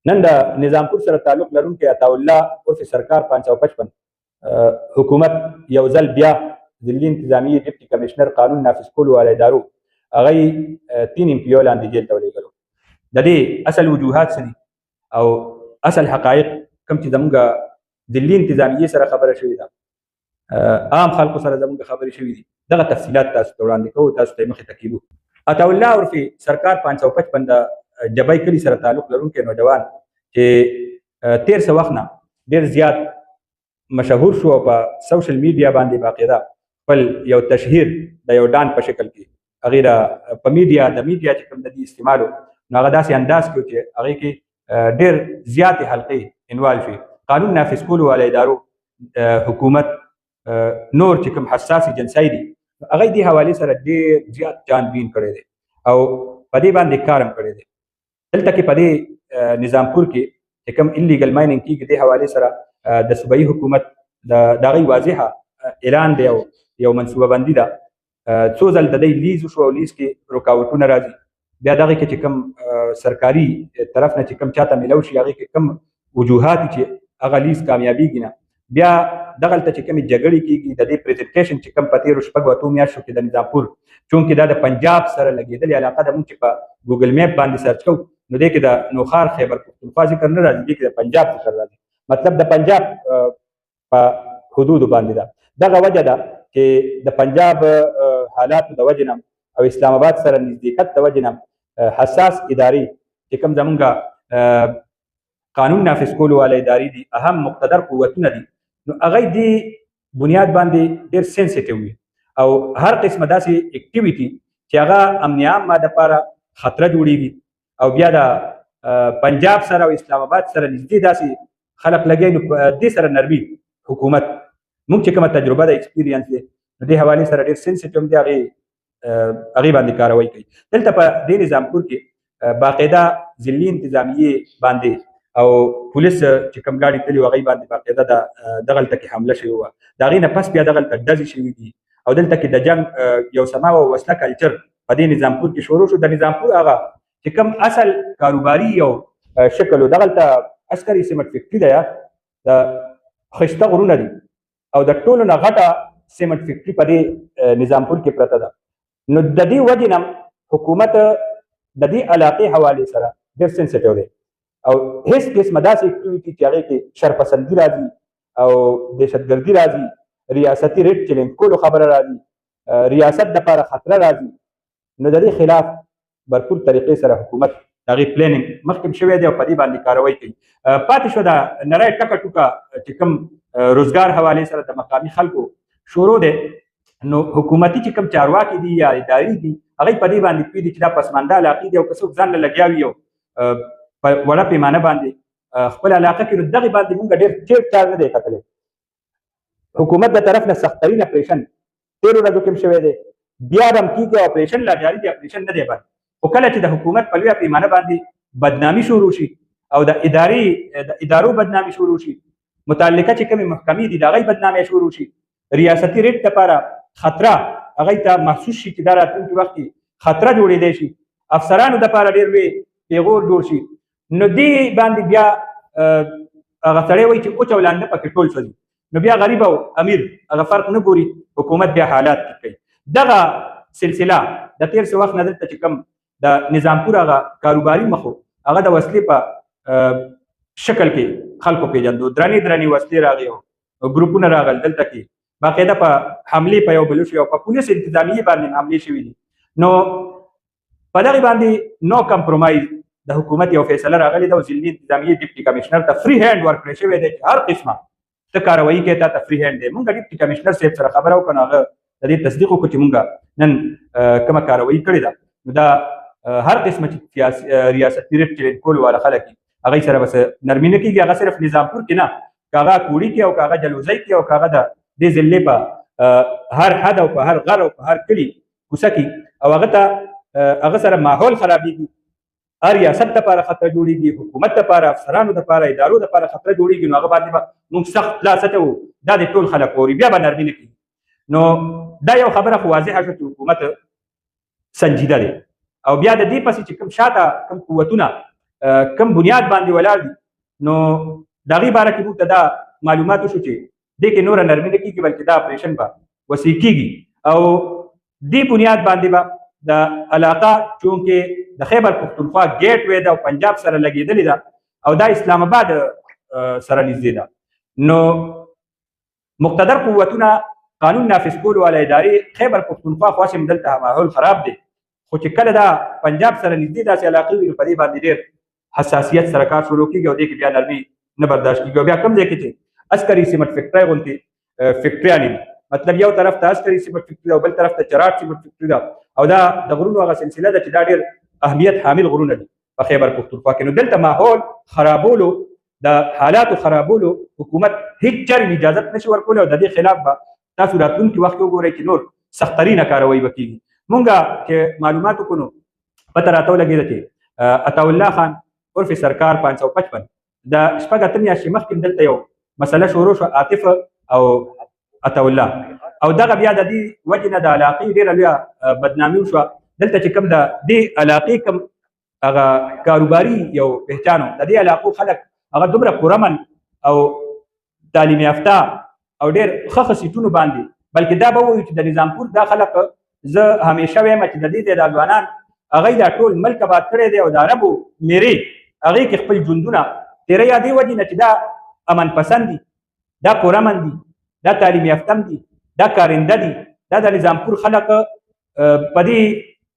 نن د نظامپور سره تعلق لرونکي عطا الله عرف سرکار 555 حکومت یو ځل بیا ضلعي انتظامیه ډیپټي کمشنر قانون نافذ کولو والا ادارو هغه 3 ام پی او لاندې جیل ته ولېږلو. د دې اصل وجوهات څه دي او اصل حقایق کوم چې زموږ ضلعي انتظامیه سره خبره شوې ده، عام خلکو سره زموږ خبرې شوې دي، دغه تفصیلات تاسو ته وړاندې کوو، تاسو ته مخې ته کیږو. عطا الله عرف سرکار 555 د جبای کلي سره تعلق لرونکی نوجوان چې تیر څه وخت نه ډېر زیات مشهور شو او په سوشل میډیا باندې باقاعده خپل یو تشهیر د یو ډان په شکل کې هغې په میډیا چې کوم د دې استعمالو نو هغه داسې انداز کې چې هغې کې ډېر زیاتې حلقې انوالو شوي. قانون نافذ کولو والا ادارو حکومت نور چې کوم حساس جنسای دي هغه دې حوالې سره ډېر زیات جانبین کړی دی او په دې باندې کار هم کړی دی. دلته کې په دې نظامپور کې چې کوم انلیګل مایننګ کېږي دې حوالې سره د صوبایي حکومت د هغې واضحه اعلان دی او یو منصوبه بندي ده. څو ځل د دې لیز وشو او لیز کې رکاوټونه راځي، بیا دغې کې چې کوم سرکاري طرف نه چې کوم چاته میلاو شي هغې کې کوم وجوهات چې هغه لیز کامیابیږي نه، بیا دغلته چې کومې جګړې کېږي د دې پریزنټیشن چې کوم په تېرو 4 میاشتو کې د نظامپور چونکې دا د پنجاب سره لګېدلې علاقه ده، موږ چې په ګوګل میپ باندې سرچ کوو نو دې کې د نوخار خیبر پښتونخوا ذکر نه راځي، دې کې د پنجاب ذکر راځي، مطلب د پنجاب په حدودو باندې ده. دغه وجه ده چې د پنجاب حالاتو د وجې نه او اسلام آباد سره نزدېکت د وجې نه حساس ادارې چې کوم زمونږ قانون نافذ کولو والا ادارې دي، اهم مقتدر قوتونه دي، نو هغه دې بنیاد باندې ډېر سینسیټیو وي او هر قسمه داسې اکټیویټي چې هغه امن عامه دپاره خطره جوړېږي او بیا د پنجاب سره او اسلام آباد سره نږدې داسې خلک لګوي، نو دې سره نرمي حکومت موږ چې کومه تجربه د ایکسپیرینس دی نو دې حوالې سره ډېر سینسیټیو دی، هغې باندې کاروی کوي. دلته په دې نظامپور کې باقاعده ضلعي انتظامیې باندې او پولیس چې کوم ګاډي تللي وو هغې باندې باقاعده دغلته کې حمله شوې وه، د هغې نه پس بیا دغلته ډزې شوي دي او دلته کې د جنګ یو سما او وسله کلچر په دې نظامپور کې شروع شو. د نظامپور هغه چې کوم اصل کاروباري یو شکل و دغلته عسکري سیمنټ فیکټري ده، د ښایسته غرونه دي او د ټولو نه غټه سیمنټ فیکټري په دې نظامپور کې پرته ده. نو د دې وجې نه حکومت د دې علاقې حوالې سره ډېر سینسیټیو دی او هیڅ قسمه داسې اکټیویټي چې هغې کې شرپسندي راځي او دهشتګردي راځي، ریاستي ریټ چلنج کولو خبره راځي، ریاست دپاره خطره راځي، نو د دې خلاف بھرپور طریقې سره حکومت د هغې پلانینګ مخکې شوی دی او په دې باندې کاروی کوي. پاتې شوه د نری ټکه ټوکه چې کوم روزګار حوالې سره د مقامي خلکو شروع دی، نو حکومتي چې کوم چارواکي دي یا ادارې دي هغې په دې باندې پوهېږي چې دا پسمانده علاقې دي او که څوک ځان له لګیا وي او په وړه پیمانه باندې خپل علاقه کې نو دغې باندې مونږ ډېر ټیټ چارج نه دی کتلی. حکومت د طرف نه سختترین اپریشن تېرو ورځو کې هم شوی دی، بیا به هم کېږي او اپریشن لا جاري دی، اپریشن نه دی بند. خو کله چې د حکومت په لویه پیمانه باندې بدنامي شروع شي او د ادارو بدنامي شروع شي، متعلقه چې کومې محکمې دي د هغې بدنامي شروع شي، ریاستي ریټ دپاره خطره هغې ته محسوس شي چې دا راتلونکي وخت کې خطره جوړېدی شي، افسرانو دپاره ډېر لوی پیغور جوړ شي، نو دې باندې بیا هغه سړی وایي چې اوچ او لانده پکې ټول سوځي، نو بیا غریب او امیر هغه فرق نه ګوري، حکومت بیا حالات کوي. دغه سلسله د تېر څه وخت نه دلته چې کوم د نظامپور هغه کاروباري مخ هغه د وسلې په شکل کې خلکو پېژندو، درنې وسلې راغلې او ګروپونه راغل، دلته کې باقاعده په حملې په یو بل وشوې او په پولیس انتظامیې باندې حملې شوي دي. نو په دغې باندې نو کمپرومایز د حکومت یو فیصله راغلې ده او ضلعي انتظامیې ډیپټي کمشنر ته فری هینډ ورکړی شوی دی چې هر قسمه ته کاروایي کوې تا ته فری هینډ دی. مونږ ډیپټي کمشنر صاحب سره خبره وکړو نو هغه د دې تصدیق وکړو چې مونږ نن کومه کاروایي کړې ده، نو دا هر قسمه چې ریاستي ریټ چلنج کولو والا خلک دي هغې سره بس نرمي نه کېږي، هغه صرف نظامپور کې نه که هغه کوړي کې او که هغه جلوزۍ کې او که هغه د دې ضلعې په هر حد او په هر غر او په هر کلي کوڅه کې او هغه سره ماحول خرابېږي، هر ریاست دپاره خطره جوړېږي، حکومت دپاره، افسرانو دپاره، ادارو دپاره خطره جوړېږي، نو هغه باندې به موږ سخت لاس اچوو، دا د ټول خلک اوري، بیا به نرمي نه کېږي. نو دا یو خبره خو واضحه شوه چې حکومت سنجیده دی او بیا د دې پسې چې کوم شاته کوم قوتونه کم بنیاد باندې ولاړ دي نو د هغې باره کې موږ ته دا معلومات وشو چې دې کې نوره نرمي نه کېږي بلکې دا اپریشن به وسیع کېږي او دې بنیاد باندې به د علاقه چونکې د خیبر پښتونخوا ګیټ وې ده او پنجاب سره لګېدلې ده او دا اسلام آباد سره نږدې ده نو مقتدر قوتونه قانون نافذ کولو والا ادارې خیبر پښتونخوا خو هسې دلته ماحول خراب دی خو چې کله دا پنجاب سره نږدې داسې علاقې وي نو په دې باندې ډېر حساسیت سره کار شروع کېږي او دې کې بیا نرمي نه برداشت کېږي او بیا کوم ځای کې چې عسکري سیمټ فیکټرۍ غوندې فیکټریانې دي مطلب یو طرف ته عسکري سیمټ فیکټري او بل طرف ته چراټ سیمټ فیکټري ده او دا د غرونو هغه سلسله ده چې دا ډېر اهمیت حامل غرونه دي په خیبر پښتونخوا کې نو دلته ماحول خرابولو د حالاتو خرابولو حکومت هیڅ چارې اجازت نشي ورکولی او د دې خلاف به تاسو راتلونکي وخت کې وګورئ چې نور سخترینه کاروی به کېږي مونږ چې معلومات وکړو پته راته ولګېده چې عطاالله خان عرف سرکار 555 د شپږ اتم میاشتې مخکې دلته یو مسله شروع شوه عاطف او عطاالله او دغه بیا د دې وجې نه د علاقې ډېره لویه بدنامي وشوه دلته چې کوم د دې علاقې کوم هغه کاروباري یو پهچان د دې علاقو خلک هغه دومره پرامن او تعلیم یافته او ډېر ښه سیټونو باندې بلکې دا به ووایو چې د نظامپور دا خلک زه همیشه وایم چې د دې د ځوانان هغوی دا ټول ملک آباد کړی دی او د عربو میرې هغې کې خپل ژوندونه تېره یا دې وجې نه چې دا امن پسند دي دا پرامن دي دا تعلیم یافتم دي دا کارنده دي دا د نظامپور خلک په دې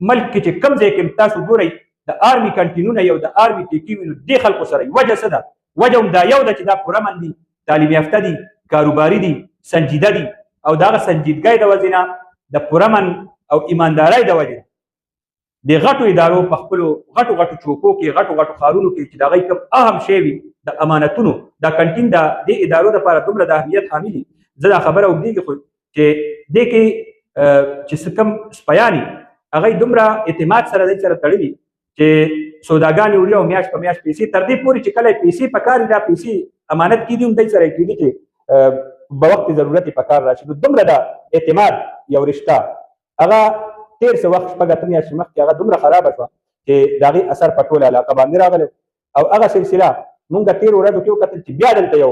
ملک کې چې کوم ځای کې تاسو ګورئ د آرمي کنټینونه یو د آرمي ټیکي وي نو دې خلکو سره وجه څه ده وجه هم دا یو ده چې دا پرامن دي تعلیم یافته دي کاروباري دي سنجیده دي او دغه سنجیدګۍ د وجې نه د پرامن او ایماندارۍ د وجې نه د غټو ادارو په خپلو غټو غټو چوکو کې غټو غټو ښارونو کې چې د هغوی کوم اهم شی وي د امانتونو دا کنټین د دې ادارو دپاره دومره د اهمیت حامل دي زه دا خبره اوږدېږي خو چې دې کې چې څه کوم سپیان هغوی دومره اعتماد سره دی سره تړلي چې سوداګانې وړي او میاشت په میاشت پیسې تر دې پورې چې کله پیسې په کار دا پیسې امانت کېدي هم دی سره یې کېدي چې به وخت ضرورت یې په کار راشي نو دومره د اعتماد یو رشته هغه تېر څه وخت شپږ اتم میاشتې مخکې هغه دومره خرابه شوه چې د هغې اثر په ټوله علاقه باندې راغلی او هغه سلسله مونږ تېرو ورځو کې وکتل چې بیا دلته یو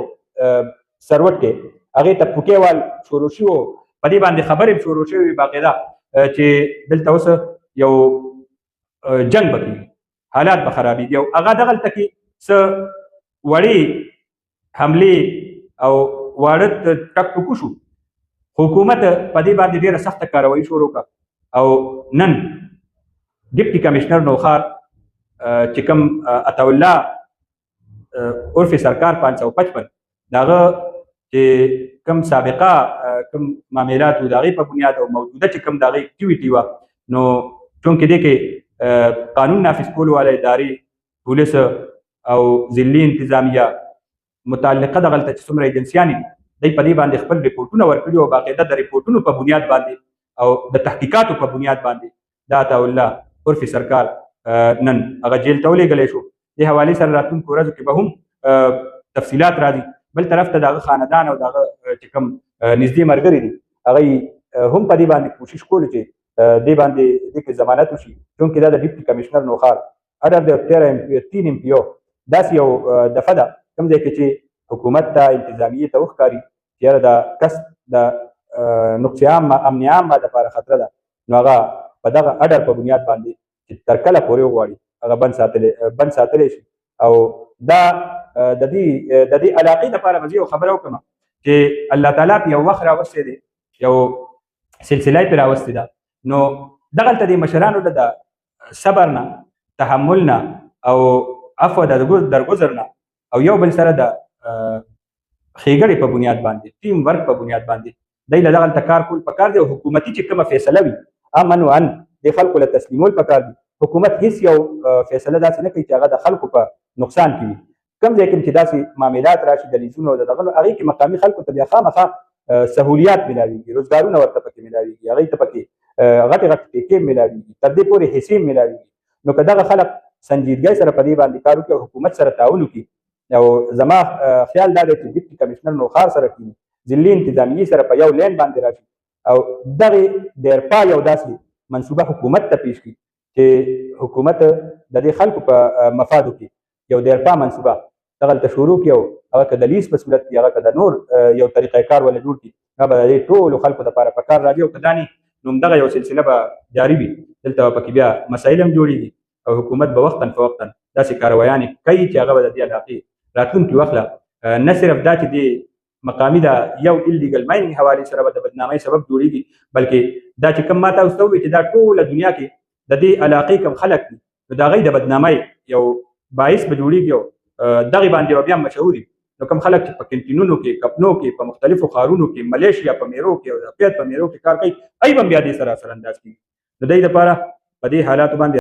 سروټ کې هغې ته پوکې وال شروع شوي وو په دې باندې خبرې هم شروع شوې وې باقاعده چې دلته اوس یو جنگ به کېږي حالات به خرابېږي او هغه دغلته کې څه وړې حملې او واړه ټک ټوکو شو حکومت په دې باندې ډېره سخته کاروایي شروع کړه او نن ډیپټي کمشنر نوخار چې کوم عطاالله عرف سرکار 555 د هغه چې کوم سابقه کوم معاملات وو د هغې په بنیاد او موجوده چې کوم د هغې اکټیویټي وه نو چونکې دې کې قانون نافذ کولو والا ادارې پولیس او ضلعي انتظامیه متعلقه دغلته چې څومره ایجنسیانې دي دوی په دې باندې خپل ریپورټونه ورکړي او باقاعده د ریپورټونو په بنیاد باندې او د تحقیقاتو په بنیاد باندې د عطاالله عرف سرکار نن هغه جیل ته ولېږلی شو دې حوالې سره راتلونکو ورځو کې به هم تفصیلات راځي بل طرف ته د هغه خاندان او د هغه چې کوم نږدې ملګري دي هغوی هم په دې باندې کوشش کولو چې دې باندې دې کې ضمانت وشي چونکې دا د ډیپټي کمشنر نوخار اډر د 3 MPO داسې یو دفعه ده کوم ځای کې چې حکومت ته انتظامیې ته وښکاري چې یاره د کسب د نقص عامه امن عامه دپاره خطره ده نو هغه په دغه اډر په بنیاد باندې چې تر کله پورې وغواړي هغه بند ساتلی شي او دا د دې علاقې دپاره به زه یو خبره وکړم چې الله تعالی په یو وخت راوستی دی یو سلسله یې پرې راوستې ده نو دغلته د مشرانو له د صبر نه تحمل نه او عفو درګذر نه او یو بل سره د ښېګړې په بنیاد باندې ټیم ورک په بنیاد باندې دی له دغلته کار کول پکار دی او حکومتي چې کومه فیصله وي امن و ان د خلکو له تسلیمول پکار دي حکومت هیڅ یو فیصله داسې نه کوي چې هغه د خلکو په نقصان کې وي کوم ځای کې چې داسې معاملات راشي د لیزونو او د دغه نو هغې کې مقامي خلکو ته بیا خامخا سهولیات ملاویږي روزګارونه ورته پکې ملاویږي هغوی ته پکې غټې ټیکې ملاویږي تر دې پورې حصې ملاویږي نو که دغه خلک سنجیدګۍ سره په دې باندې کار وکړي او حکومت سره تعاون وکړي او زما خیال دا دی چې ډیپټي کمشنر نوخار سره کېني ضلعي انتظامیې سره په یو لین باندې راشي او دغې دیرپا یو داسې منصوبه حکومت ته پیش کړي چې حکومت د دې خلکو په مفادو کې یو دیرپا منصوبه دغلته شروع کړي او هغه که د لیز په صورت کې هغه که د نور یو طریقه کار ولې جوړ کړي هغه به د دې ټولو خلکو دپاره په کار راځي او که دا نه نو همدغه یو سلسله به جاري وي. دلته به پکې بیا مسایل هم جوړېږي او حکومت به وقتا فوقتا داسې کاروایانې کوي چې هغه به د دې علاقې راتلونکي وخت نه صرف دا چې د مقامي دا یو ایلیګل مایننګ حوالې سره به د بدنامۍ سبب جوړېږي بلکې دا چې کوم ما تاسو ته ووایي چې دا ټوله دنیا کې د دې علاقې کوم خلک دي نو د هغوی د بدنامۍ یو باعث به جوړېږي او دغې باندې به بیا مشهور وي. نو کوم خلک چې په کینټینونو کې کپنو کې په مختلفو ښارونو کې ملیشیا په میرو کې او د پیت په میرو کې کار کوي هغوی به هم بیا دې سره اثرانداز کېږي. د دوی دپاره په دې حالاتو باندې